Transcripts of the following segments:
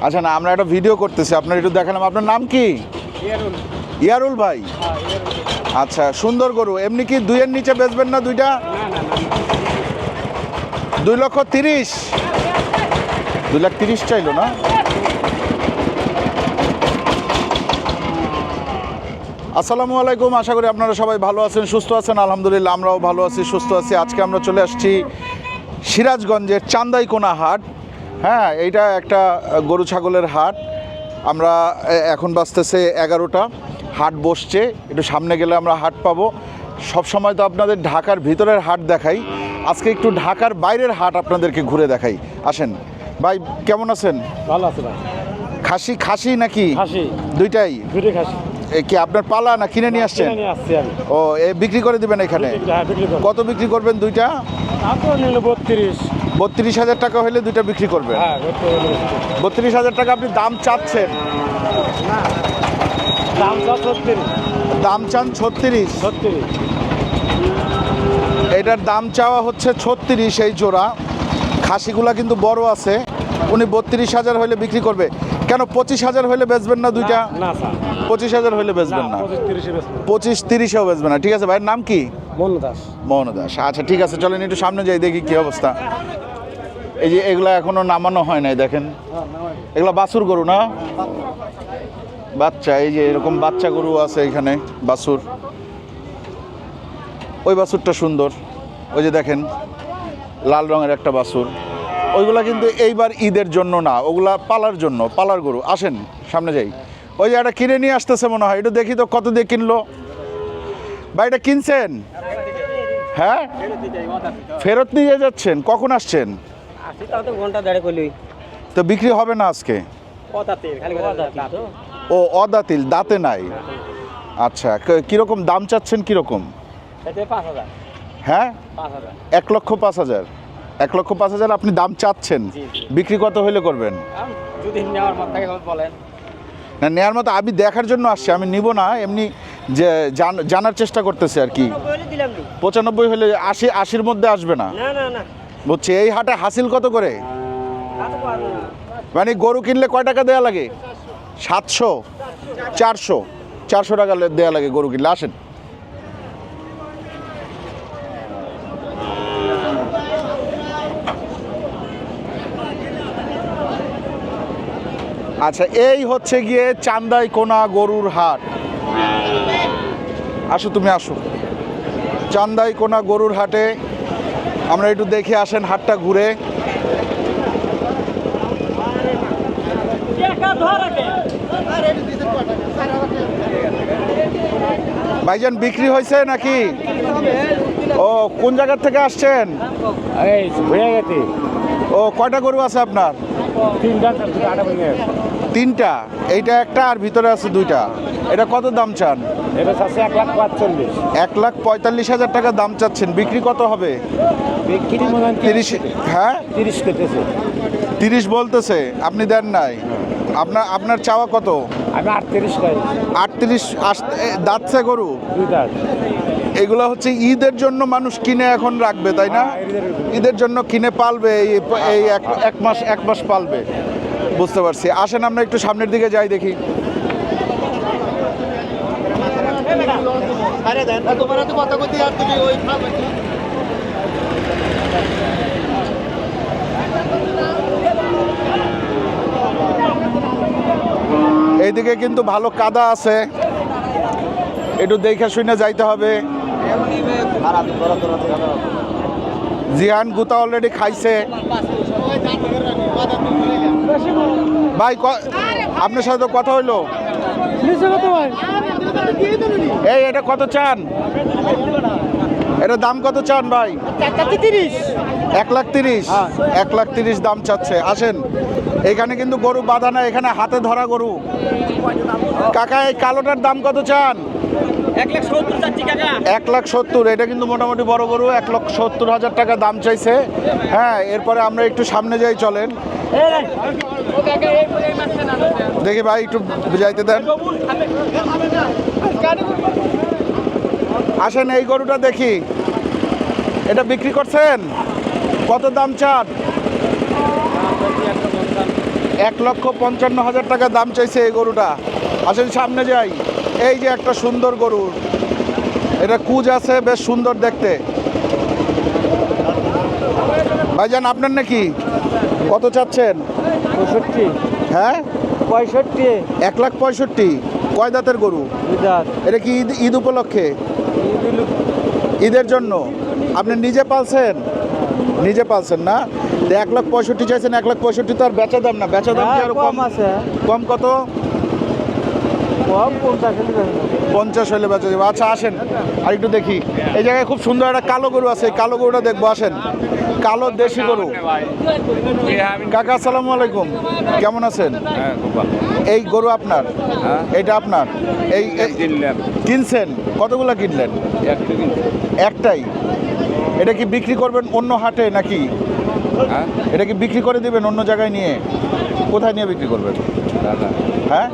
আচ্ছা না, আমরা একটা ভিডিও করতেছি, আপনার একটু দেখালাম। আপনার নাম কি? ইয়ারুল ভাই। আচ্ছা, সুন্দর গরু। এমনি কি 2-এর নিচে বেচবেন না দুইটা? 2,30,000। 2,30,000 চাইলো না? আসসালামু আলাইকুম, আশা করি আপনারা সবাই ভালো আছেন, সুস্থ আছেন। আলহামদুলিল্লাহ আমরাও ভালো আছি, সুস্থ আছি। আজকে আমরা চলে আসছি সিরাজগঞ্জের চান্দাইকোনা হাট। হ্যাঁ, এইটা একটা গরু ছাগলের হাট। আমরা এখন বাজতেছে 11টা, হাট বসছে। একটু সামনে গেলে আমরা হাট পাবো। সব সময় তো আপনাদের ঢাকার ভিতরের হাট দেখাই, আজকে একটু ঢাকার বাইরের হাট আপনাদেরকে ঘুরে দেখাই। আসেন ভাই, কেমন আছেন? ভালো আছে ভাই। খাসি নাকি? খাসি দুইটাই? দুটো খাসি। কি আপনার পালা না কিনে নিয়ে আসছেন? কিনে নিয়ে আসছি আমি। ও, বিক্রি করে দিবেন এখানে? হ্যাঁ, বিক্রি করব। কত বিক্রি করবেন দুইটা? তারপর নিল 32। 32,000 টাকা হলে দুইটা বিক্রি করবেন? হ্যাঁ, 32,000 টাকা আপনি দাম চাচ্ছেন? না, দাম 36। দাম চান 36? 36। এটার দাম চাওয়া হচ্ছে 36 এই জোড়া। খাসিগুলা কিন্তু বড় আছে। উনি 32,000 হলে বিক্রি করবে। কেন 25,000 হলে বেচবেন না দুইটা? না স্যার, 25,000 হলে বেচবেন না? 25-30 বেচবো। 25-30-এও বেচবেন না? ঠিক আছে। ভাইয়ের নাম কি? মনু দাস। মোহন দাস। আচ্ছা ঠিক আছে, চলেন একটু সামনে যাই, দেখি কি অবস্থা। এই যে এগুলা এখনো নামানো হয় নাই, দেখেন। এগুলা বাছুর গরু না? বাচ্চা। এই যে এরকম বাচ্চা গরু আছে এখানে, বাছুর। ওই বাছুরটা সুন্দর, ওই যে দেখেন লাল রঙের একটা বাছুর। ওইগুলা কিন্তু এইবার ঈদের জন্য না, ওগুলা পালার জন্য, পালার গরু। আসেন সামনে যাই। ওই যে একটা কিনে নিয়ে আসতেছে মনে হয়, একটু দেখি তো কত দিয়ে কিনলো। ভাই এটা কিনছেন? হ্যাঁ, ফেরত নিয়ে যাচ্ছেন? কখন আসছেন? তো বিক্রি হবে না আজকে? ও, অদাতিল, দাঁতে নাই। আচ্ছা, কিরকম দাম চাচ্ছেন? কিরকম? হ্যাঁ, 1,05,000। 1,05,000 আপনি দাম চাচ্ছেন। বিক্রি কত হইলে করবেন? না, নেওয়ার মতো আমি দেখার জন্য আসছি, আমি নিব না, এমনি যে জানার চেষ্টা করতেছি আর কি। 95 হলে 80-80-র মধ্যে আসবে না? বুঝছি। এই হাটে হাসিল কত করে? মানে গরু কিনলে কয় টাকা দেওয়া লাগে? 700, 400 টাকা দেওয়া লাগে গরু কিনলে। আসেন। আচ্ছা, এই হচ্ছে গিয়ে চান্দাইকোনা গরুর হাট। আসো, তুমি আসো। চান্দাইকোনা গরুর হাটে আমরা একটু দেখে আসেন হাটটা ঘুরে। ভাইজান বিক্রি হয়েছে নাকি? ও, কোন জায়গার থেকে আসছেন? ও, কয়টা গরু আছে আপনার? 3টা। এইটা একটা আর ভিতরে আছে 2টা। এটা কত দাম চান? এটা আছে 1,45,000। 1,45,000 টাকা দাম চাচ্ছেন। বিক্রি কত হবে? বিক্রি মনে হয় 30। হ্যাঁ, 30 করতেছে। 30 বলতেছে, আপনি দেন নাই? আপনার চাওয়া কত? আমি 38 করি। 38 দাঁতছে গরু? 2 দাঁত। এগুলো হচ্ছে ঈদের জন্য মানুষ কিনে এখন রাখবে, তাই না? ঈদের জন্য কিনে পালবে, এই এক মাস পালবে। বুঝতে পারছি। আসেন আমরা একটু সামনের দিকে যাই, দেখি। এইদিকে কিন্তু ভালো কাদা আছে, একটু দেখে শুনে যাইতে হবে। জিহান গুতা অলরেডি খাইছে। ভাই, আপনার সাথে কথা হইলো? এই, এটা কত চান? এটা দাম কত চান ভাই? 1,30,000। 1,30,000 দাম চাচ্ছে। আসেন, এখানে কিন্তু গরু বাঁধা না, এখানে হাতে ধরা গরু। কাকা, এই কালোটার দাম কত চান? 1,70,000। এটা কিন্তু মোটামুটি বড় গরু। 1,70,000 টাকা দাম চাইছে। হ্যাঁ, এরপরে আমরা একটু সামনে যাই, চলেন। দেখি ভাই, একটু যাইতে দেন। আসেন, এই গরুটা দেখি। এটা বিক্রি করছেন? কত দাম চান? 1,55,000 টাকা দাম চাইছে এই গরুটা। আসেন সামনে যাই। এই যে একটা সুন্দর গরু, এটা কুজ আছে, বেশ সুন্দর দেখতে। ভাইজান আপনার নাকি? কত চাচ্ছেন? 65 হ্যাঁ 65 1,65,000। কয় দাঁতের গরু? বিদাত এটা কি ঈদ উপলক্ষে? ঈদের জন্য আপনি নিজে পালছেন? নিজে পালছেন না? 1,65,000 চাইছেন। 1,65,000 তো আর বেচা দাম না, বেচা দাম কি আরো কম? আছে কম কত? কম 50 50 হলে বেচা যাবে। আচ্ছা আসেন আর একটু দেখি। এই জায়গায় খুব সুন্দর একটা কালো গরু আছে, এই কালো গরুটা দেখবো। আসেন, কালো দেশি গরু। কাকা আসসালামু আলাইকুম, কেমন আছেন? এই গরু আপনার? এইটা আপনার? কিনছেন? কতগুলা কিনলেন? একটাই। এটা কি বিক্রি করবেন অন্য হাটে নাকি? এটা কি বিক্রি করে দিবেন অন্য জায়গায় নিয়ে? কোথায় নিয়ে বিক্রি করবেন? হ্যাঁ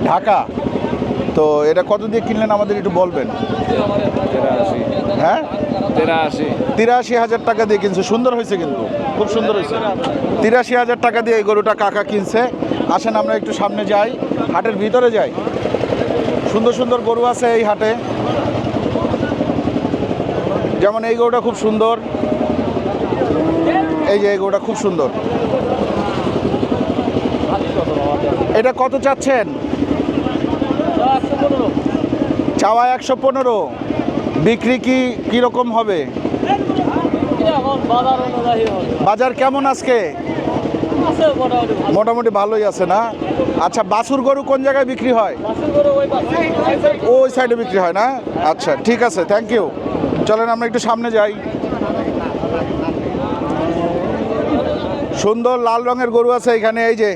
ঢাকা। তো এটা কত দিয়ে কিনলেন আমাদের একটু বলবেন? হ্যাঁ 83,000 টাকা দিয়ে কিনছে। সুন্দর হয়েছে কিন্তু, খুব সুন্দর হয়েছে। 83,000 টাকা দিয়ে এই গরুটা কাকা কিনছে। আসেন আমরা একটু সামনে যাই, হাটের ভিতরে যাই। সুন্দর সুন্দর গরু আছে এই হাটে, যেমন এই গরুটা খুব সুন্দর। এই যে এই গরুটা খুব সুন্দর। এটা কত চাচ্ছেন? চাওয়া 115। বিক্রি কি কিরকম হবে? বাজার কেমন আজকে? মোটামুটি ভালোই আছে না? আচ্ছা, বাছুর গরু কোন জায়গায় বিক্রি হয়? ওই সাইডে বিক্রি হয় না? আচ্ছা ঠিক আছে, থ্যাংক ইউ। চলেন আমরা একটু সামনে যাই। সুন্দর লাল রঙের গরু আছে এখানে। এই যে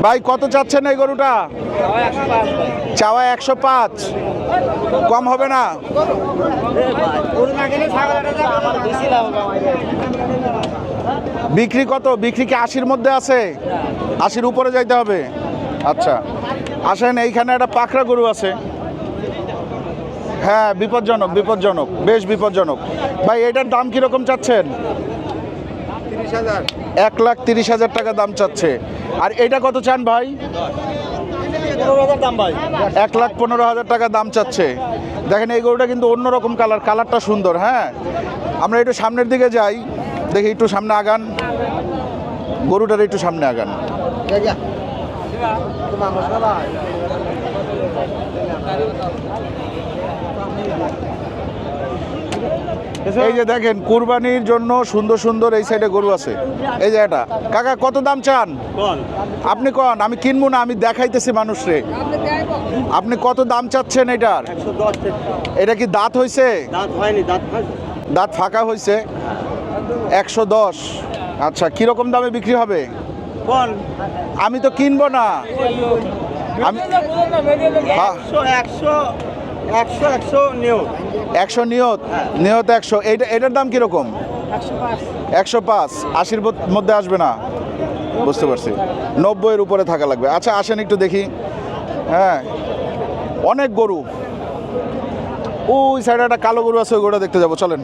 ভাই কত চাচ্ছেন এই গরুটা? চাওয়া 105। কম হবে না? বিক্রি কত? বিক্রি কি 80-র মধ্যে আছে? 80-র উপরে যাইতে হবে? আচ্ছা আসেন, এইখানে একটা পাকড়া গরু আছে। হ্যাঁ বিপজ্জনক, বিপজ্জনক, বেশ বিপজ্জনক। ভাই এটার দাম কিরকম চাচ্ছেন? 1,30,000 টাকা দাম চাচ্ছে। আর এটা কত চান ভাই? 1,15,000 টাকা দাম চাচ্ছে। দেখেন এই গরুটা কিন্তু অন্যরকম কালার, কালারটা সুন্দর। হ্যাঁ আমরা একটু সামনের দিকে যাই, দেখি একটু সামনে আগান, গরুটার একটু সামনে আগান। এই যে দেখেন কুরবানির জন্য সুন্দর সুন্দর এই সাইডে গরু আছে। এই যে এটা কাকা কত দাম চান? আপনি কন, আমি কিনবো না, আমি দেখাইতেছি মানুষরে। আপনি কত দাম চাচ্ছেন এটার? এটা কি দাঁত হইছে? দাঁত ফাঁকা হয়েছে। 110। আচ্ছা কিরকম দামে বিক্রি হবে? আমি তো কিনবো না। আমি 100 নিয়ত, নিয়ত 100। এটার দাম কিরকম? 105। 80-র মধ্যে আসবে না? বুঝতে পারছি, 90-এর উপরে থাকা লাগবে। আচ্ছা আসেন একটু দেখি। হ্যাঁ অনেক গরু। ওই সাইডে একটা কালো গরু আছে, ওই গরুটা দেখতে যাবো। চলেন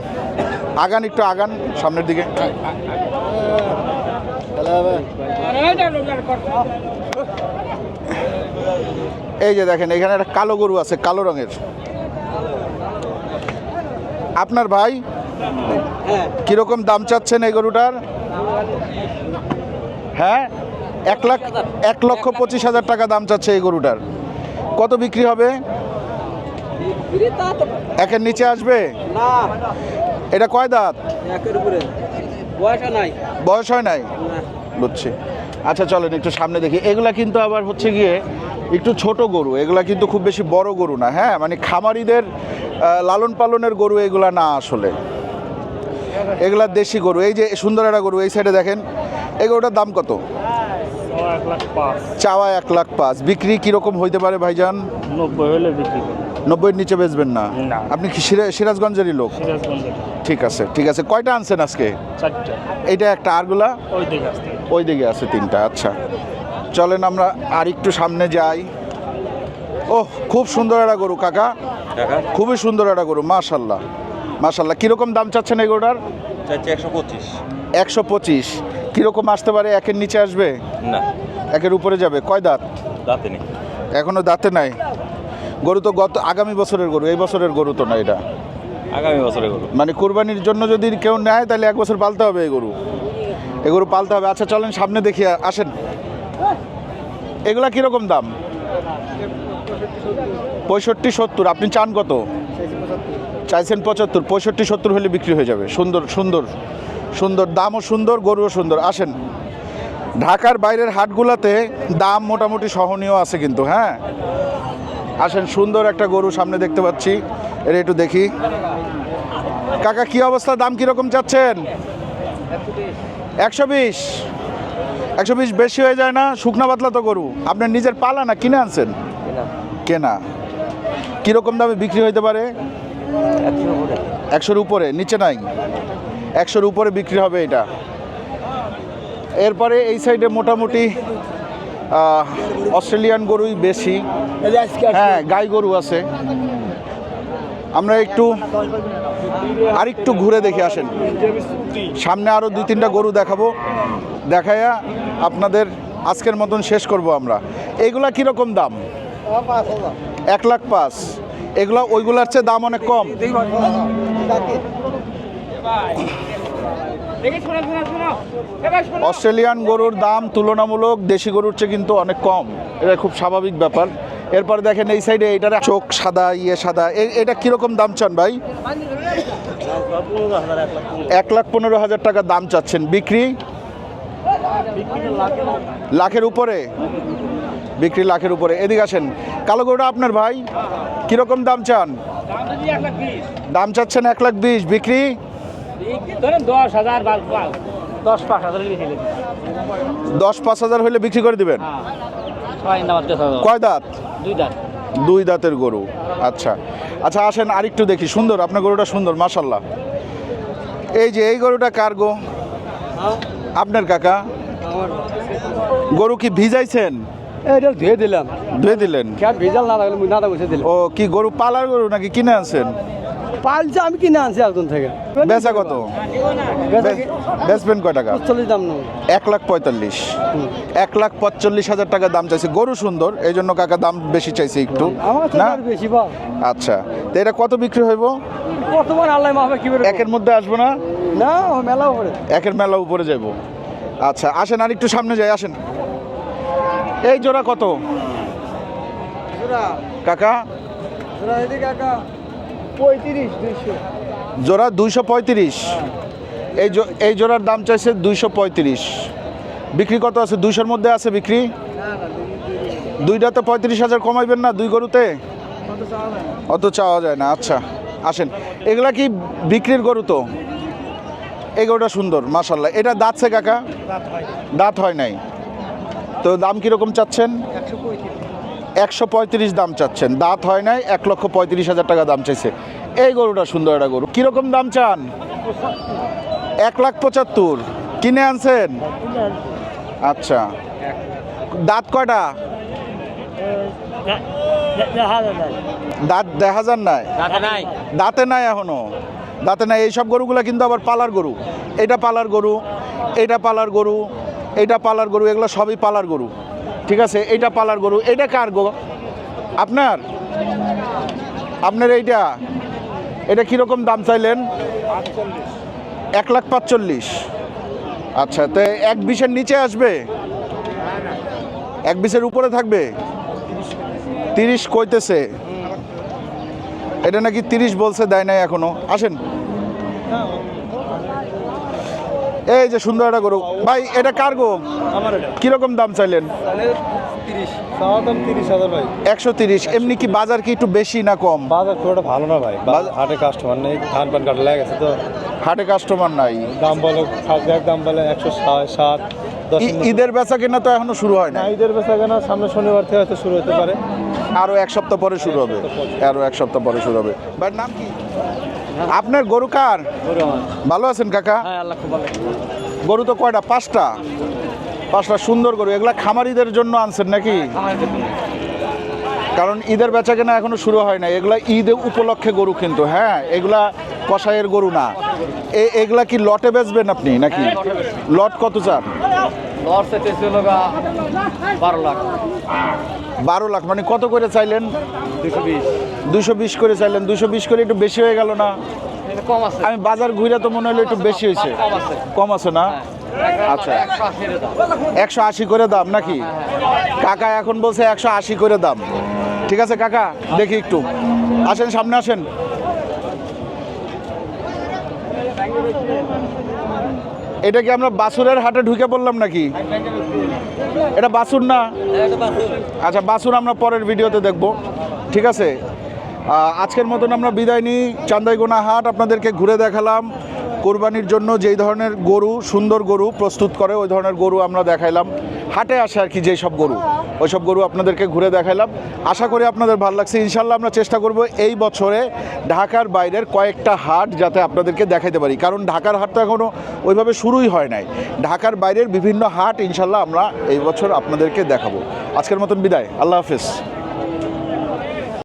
আগান, একটু আগান সামনের দিকে। এই যে দেখেন এখানে একটা কালো গরু আছে, কালো রঙের। আপনার ভাই? কিরকম দাম চাচ্ছেন এই গরুটার? হ্যাঁ 1,25,000 টাকা দাম চাচ্ছে এই গরুটার। কত বিক্রি হবে? 1-এর নিচে আসবে? এটা কয় দাঁত? বয়স হয় নাই? বুঝছি। আচ্ছা চলেন একটু সামনে দেখি। এগুলা কিন্তু আবার হচ্ছে গিয়ে একটু ছোট গরু, এগুলা কিন্তু খুব বেশি বড় গরু না। হ্যাঁ মানে খামারিদের লালন পালনের গরু এগুলা না, আসলে এগুলা দেশি গরু। এই যে সুন্দর একটা গরু এই সাইডে দেখেন, এই গরুটার দাম কত? চাওয়া 1,05,000। বিক্রি কিরকম হইতে পারে ভাইজান? 90 হলে বিক্রি করব। 90-এর নিচে বেচবেন না? আপনি কি সিরাজগঞ্জেরই লোক? ঠিক আছে ঠিক আছে। কয়টা আনছেন আজকে? 4টা। এইটা একটা, আরগুলা ওই দিকে আছে 3টা। আচ্ছা চলেন আমরা আর একটু সামনে যাই। ওহ খুব সুন্দর একটা গরু কাকা, খুবই সুন্দর একটা গরু, মাশাল্লাহ মাশাল্লাহ। কিরকম দাম চাচ্ছেন এই গরুটার? 125। 125। কীরকম আসতে পারে? একের নিচে আসবে? না, একের উপরে যাবে? কয় দাঁত? দাঁতে নেই। এখনো দাঁতে নাই। গরু তো আগামী বছরের গরু, এই বছরের গরু তো না এটা। আগামী বছরে গরু। মানে কুরবানির জন্য যদি কেউ নেয় তাহলে 1 বছর পালতে হবে এই গরু পালতে হবে। আচ্ছা চলেন সামনে দেখি, আসেন। এগুলা কীরকম দাম? 65-70। আপনি চান কত? চাইছেন 75। 65-70 হলে বিক্রি হয়ে যাবে। সুন্দর সুন্দর সুন্দর, দামও সুন্দর, গরুও সুন্দর। আসেন, ঢাকার বাইরের হাটগুলোতে দাম মোটামুটি সহনীয় আছে কিন্তু। হ্যাঁ, আসেন, সুন্দর একটা গরু সামনে দেখতে পাচ্ছি, এটা একটু দেখি। কাকা কি অবস্থা? দাম কীরকম চাচ্ছেন? 120। 120 বেশি হয়ে যায় না? শুকনা পাতলা তো গরু। আপনার নিজের পালা না কিনে আনছেন? কেনা। কীরকম দামে বিক্রি হইতে পারে? 100-র উপরে, নিচে নাই? 100-র উপরে বিক্রি হবে এটা। এরপরে এই সাইডে মোটামুটি অস্ট্রেলিয়ান গরুই বেশি। হ্যাঁ, গাই গরু আছে। আমরা আরেকটু ঘুরে দেখে আসেন। সামনে আরও 2-3টা গরু দেখাবো, দেখায়া আপনাদের আজকের মতন শেষ করব আমরা। এইগুলা কীরকম দাম? 1,05,000। এগুলা ওইগুলার চেয়ে দাম অনেক কম। অস্ট্রেলিয়ান গরুর দাম তুলনামূলক দেশি গরুর চেয়ে কিন্তু অনেক কম, এটা খুব স্বাভাবিক ব্যাপার। এরপর দেখেন এই সাইডে এইটার চোখ সাদা, সাদা, এটা কীরকম দাম চান ভাই? 1,15,000 টাকা দাম চাচ্ছেন। বিক্রি লাখের উপরে? বিক্রি লাখের উপরে। এদিকে আসেন, কালো গরুটা আপনার ভাই, কীরকম দাম চান? দাম চাচ্ছেন 1,20,000। বিক্রি 10-5,000 হলে বিক্রি করে দিবেন। কয় দাঁত? 2 দাঁতের গরু। আচ্ছা আচ্ছা, আসেন আরেকটু দেখি। সুন্দর, আপনার গরুটা সুন্দর মাশাল্লাহ। এই যে এই গরুটা কার গো? আপনার কাকা? গরু কি ভিজাইছেন? এটা ধুয়ে দিলাম। ধুয়ে দিলেন? ভিজাল না লাগলে নাদা বসে দিলাম। ও, কি গরু পালার গরু নাকি কিনে আনছেন? পালছে, আমি কিনে আনছি একজন থেকে। বেচা কত? বেচবেন কয় টাকা? 40 দাম নেই। 1,45,000। 1,45,000 টাকা দাম চাইছে। গরু সুন্দর, এই জন্য কাকা দাম বেশি চাইছে একটু আমার তো না? আর বেশি বা। আচ্ছা, তো এটা কত বিক্রি হইব? কতবার আল্লাহ মাহবে কি করে? একের মধ্যে আসবো না? না, মেলা উপরে। একের মেলা উপরে যাইব। আচ্ছা আসেন, আর একটু সামনে যাই, আসেন। এই জোড়া কত কাকা? 35-200। জোড়া 235। এই জোড়ার দাম চাইছে 235। বিক্রি কত আছে? 200-র মধ্যে আছে বিক্রি? দুইটাতে 35,000 কমাইবেন না? 2 গরুতে অত চাওয়া যায় না। আচ্ছা আসেন, এগুলা কি বিক্রির গরু? তো এই গরুটা সুন্দর মাশাল্লাহ। এটা দাঁতছে কাকা? দাঁত হয় নাই। তো দাম কীরকম চাচ্ছেন? 135 দাম চাচ্ছেন, দাঁত হয় নাই। 1,35,000 টাকা দাম চাইছে। এই গরুটা সুন্দর একটা গরু। কীরকম দাম চান? 1,75,000। কিনে আনছেন? আচ্ছা, দাঁত কয়টা? দাঁত দেখা যান নাই? দাঁতে নাই এখনো? দাঁতে নাই। এইসব গরুগুলো কিন্তু আবার পালার গরু। এটা পালার গরু, এটা পালার গরু, এইটা পালার গরু, এগুলো সবই পালার গরু। ঠিক আছে, এইটা পালার গরু। এইটা কার গো? আপনার? আপনার এটা কীরকম দাম চাইলেন? 1,45,000। আচ্ছা, তো 1,20,000-এর নিচে আসবে? 1,20,000-এর উপরে থাকবে? 30 কইতেছে। এটা নাকি 30 বলছে, দেয় নাই এখনো। আসেন, এই যে সুন্দর একটা গরু ভাই, এটা কার গো? কিরকম দাম চাইলেন? 30,000 ভাই। 130। এমনি কি বাজার কি একটু বেশি না কম? বাজার খুব একটা ভালো না ভাই, হাটে কাস্টমার নেই, ধান পান কাটা লেগে গেছে তো। হাটে কাস্টমার নাই। দাম বলে দাম বলে 160, 10। ঈদের বেচা কেনা তো এখনো শুরু হয় না। ঈদের বেচা কেনা সামনে শনিবার থেকে হয়তো শুরু হতে পারে। আরো 1 সপ্তাহ পরে শুরু হবে। আরো 1 সপ্তাহ পরে শুরু হবে। ভাই নাম কি? আপনার গরু কার? ভালো আছেন কাকা? হ্যাঁ, আল্লাহ খুব ভালো। গরু তো কয়টা? 5টা সুন্দর গরু। এগুলা খামারিদের জন্য আনছেন নাকি? কারণ ঈদের বেচা কেনা এখনো শুরু হয় না। এগুলা ঈদ উপলক্ষে গরু কিন্তু। হ্যাঁ, এগুলা কষাইয়ের গরু না। এগুলা কি লটে বেচবেন আপনি নাকি? লট কত চান? লস ছিল 12 লাখ। 12 লাখ মানে কত করে চাইলেন? 220। 220 করে চাইলেন। 220 করে একটু বেশি হয়ে গেল না? কম আছে। আমি বাজার ঘুরে তো মনে হলো একটু বেশি হয়েছে। কম আছে না? আচ্ছা 180 করে দাম নাকি? কাকা এখন বলছে 180 করে দাম। ঠিক আছে কাকা, দেখি একটু আসেন, সামনে আসেন। এটা কি আমরা বাছুরের হাটে ঢুকে পড়লাম নাকি? এটা বাছুর না? আচ্ছা বাছুর আমরা পরের ভিডিওতে দেখব। ঠিক আছে, আজকের মতন আমরা বিদায় নিই। চান্দাইকোনা হাট আপনাদেরকে ঘুরে দেখালাম। কোরবানির জন্য যেই ধরনের গরু, সুন্দর গরু প্রস্তুত করে ওই ধরনের গরু আমরা দেখাইলাম। হাটে আসে আর কি যেই সব গরু, ওই সব গরু আপনাদেরকে ঘুরে দেখাইলাম। আশা করি আপনাদের ভালো লাগছে। ইনশাল্লাহ আমরা চেষ্টা করব এই বছরে ঢাকার বাইরের কয়েকটা হাট যাতে আপনাদেরকে দেখাইতে পারি, কারণ ঢাকার হাট তো এখনও ওইভাবে শুরুই হয় নাই। ঢাকার বাইরের বিভিন্ন হাট ইনশাল্লাহ আমরা এই বছর আপনাদেরকে দেখাবো। আজকের মতন বিদায়, আল্লাহ হাফেজ।